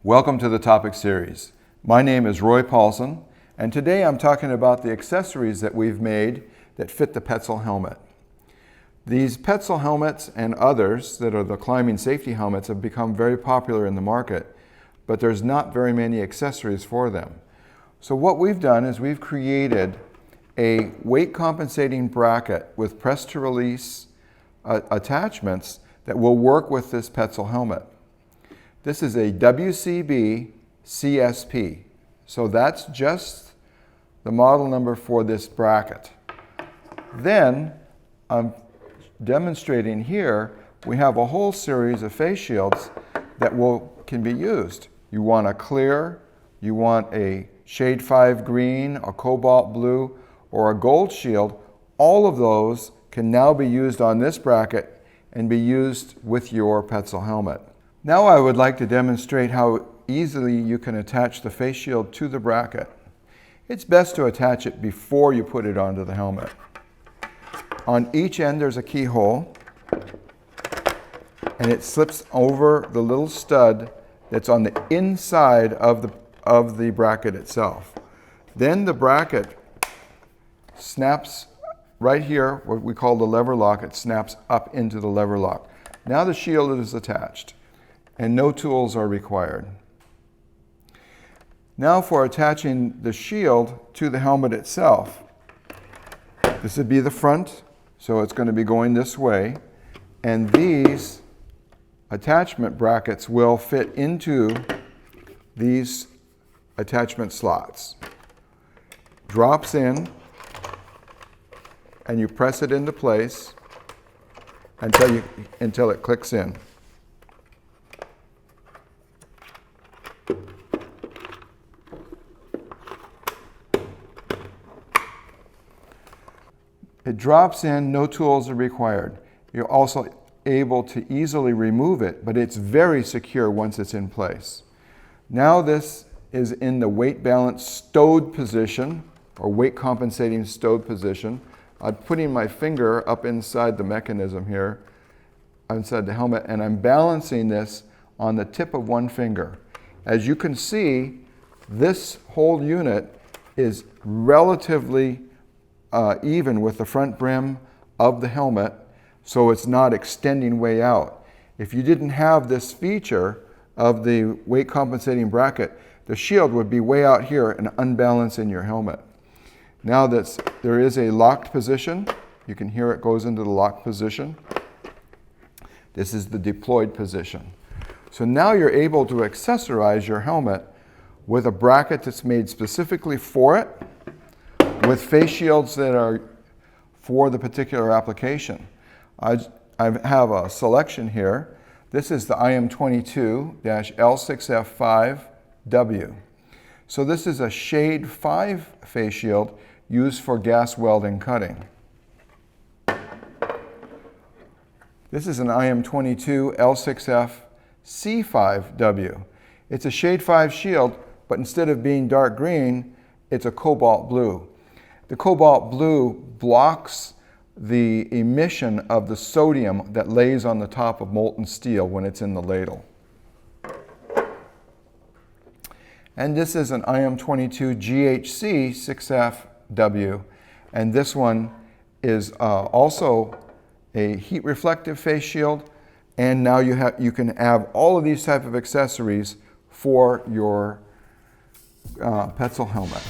Welcome to the topic series. My name is Roy Paulson, and today I'm talking about the accessories that we've made that fit the Petzl helmet. These Petzl helmets and others that are the climbing safety helmets have become very popular in the market, but there's not very many accessories for them. So what we've done is we've created a weight compensating bracket with press to release attachments that will work with this Petzl helmet. This is a WCB CSP. So that's just the model number for this bracket. Then I'm demonstrating here, we have a whole series of face shields that can be used. You want a clear, you want a shade 5 green, a cobalt blue, or a gold shield. All of those can now be used on this bracket and be used with your Petzl helmet. Now I would like to demonstrate how easily you can attach the face shield to the bracket. It's best to attach it before you put it onto the helmet. On each end there's a keyhole, and it slips over the little stud that's on the inside of the bracket itself. Then the bracket snaps right here, what we call the lever lock. It snaps up into the lever lock. Now the shield is attached, and no tools are required. Now for attaching the shield to the helmet itself. This would be the front, so it's going to be going this way, and these attachment brackets will fit into these attachment slots. Drops in, and you press it into place until it clicks in. It drops in, no tools are required. You're also able to easily remove it, but it's very secure once it's in place. Now this is in the weight balance stowed position, or weight compensating stowed position. I'm putting my finger up inside the mechanism here, inside the helmet, and I'm balancing this on the tip of one finger. As you can see, this whole unit is relatively even with the front brim of the helmet, so it's not extending way out. If you didn't have this feature of the weight compensating bracket, the shield would be way out here and unbalanced in your helmet. Now there is a locked position. You can hear it goes into the locked position. This is the deployed position. So now you're able to accessorize your helmet with a bracket that's made specifically for it, with face shields that are for the particular application. I have a selection here. This is the IM22-L6F5W. So this is a shade 5 face shield used for gas welding cutting. This is an IM22-L6F C5W. It's a shade 5 shield, but instead of being dark green, it's a cobalt blue. The cobalt blue blocks the emission of the sodium that lays on the top of molten steel when it's in the ladle. And this is an IM22-GHC6FW, and this one is also a heat reflective face shield, and now you can have all of these type of accessories for your Petzl helmet.